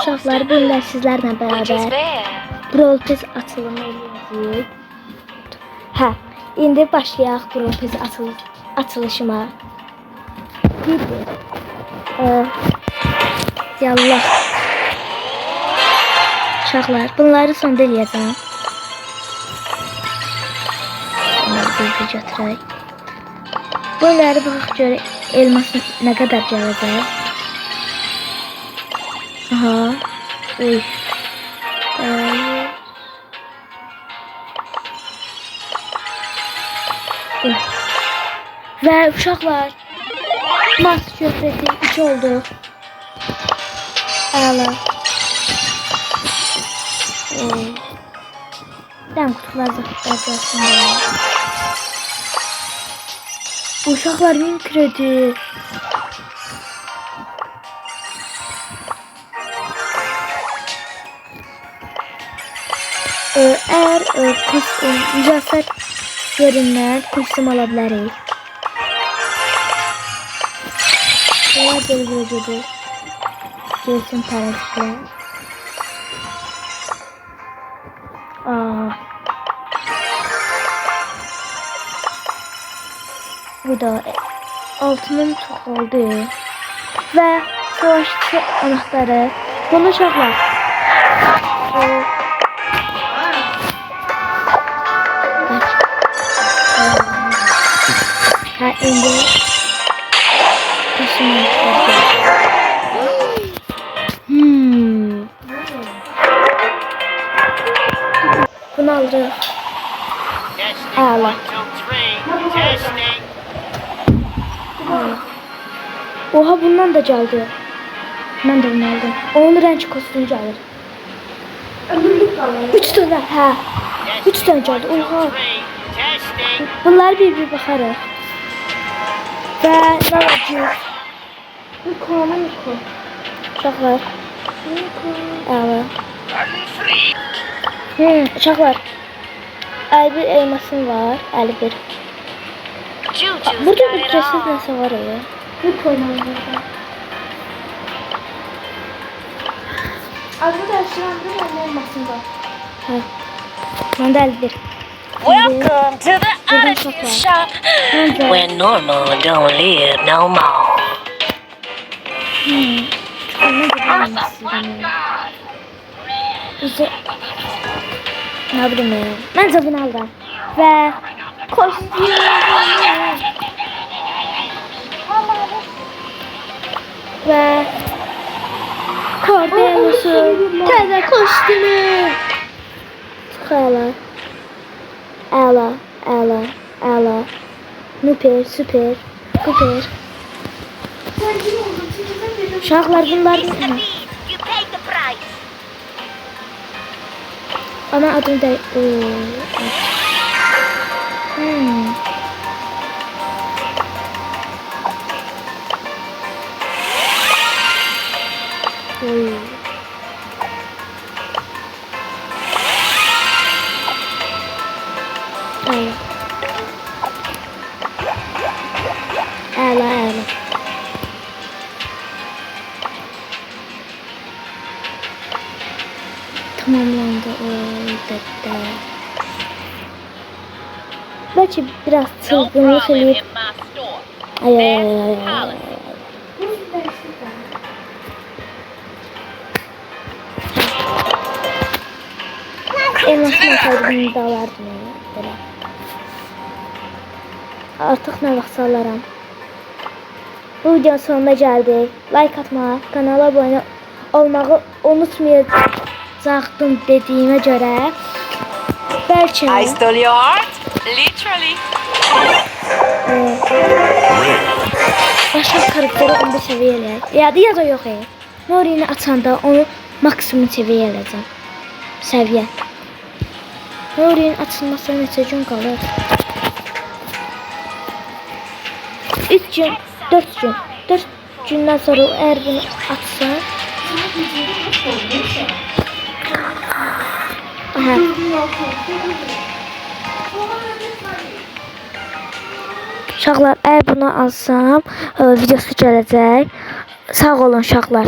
uşaqlar, bu gün sizlərlə bərabər Brawl Pass açılımı edəcəyik. Hə, indi başlayaq Brawl Pass açılışıma. Yallah. Uşaqlar, bunları sonda eləyəcəm. Bunları bir götürək. Bunları baxaq görə elması nə qədər gələcək. Aha. Uy. Ve uşaqlar, mas şöhrəti 3 oldu. Əla. Dən kutular zaten. Uşaqlar 1000 kredi. Eğer mücazat görünmez kostüm alabiliriz. Veya belirleyicidir. Gelsin parasıyla. Bu da altının çok oldu. Ve savaşçı anahtarı. Konuşalım. Ha indi. Bunu alırım. Ağla. Oha bundan da geldi. Ben de bunu aldım. Onun renk kostümü alır. 3 tane ha. 3 tane geldi. Oha. Bunlar bir bakarız. Ve ne yapacağız? Yukarı. Uşaqlar. Evet. Uşaqlar. 51 elmasım var. 51. Burada ücretsiz nəsə var ya. Lüt oynayalım burada. Arkadaşlar burada elmasım var. Ha. Məndə 51. Welcome to the Attitude Shop, where normal don't live no more. Ne bileyim ben de bunu aldım. Ve kostüm. Ve Cordelius'un teze kostümü. Tıkayla. Ela. Süper. Uşaqlar bunlar ama adım da Ela. Tamamlandı o müddetdə. Belki biraz çılgınlık eləyib. Ay. Elmasını ataydım da alardım ya. Artık ne vaxt alaram. Bu videonun sonuna geldik. Like atmağı, kanala abone olmağı unutmayacaqdım dediyimə görə. Belki I stole your heart, literally. Başka karakteri 11 seviye eləyək. Ya da yok. Norini açanda onu maksimum seviye eləyəcəm. Seviye. Norini açılmasına neçə gün qalır? 3 gün, 4 gün. 4 gündən sonra eğer bunu açsan. Aha. Uşaqlar, eğer bunu alsam videosu gələcək. Sağ olun uşaqlar.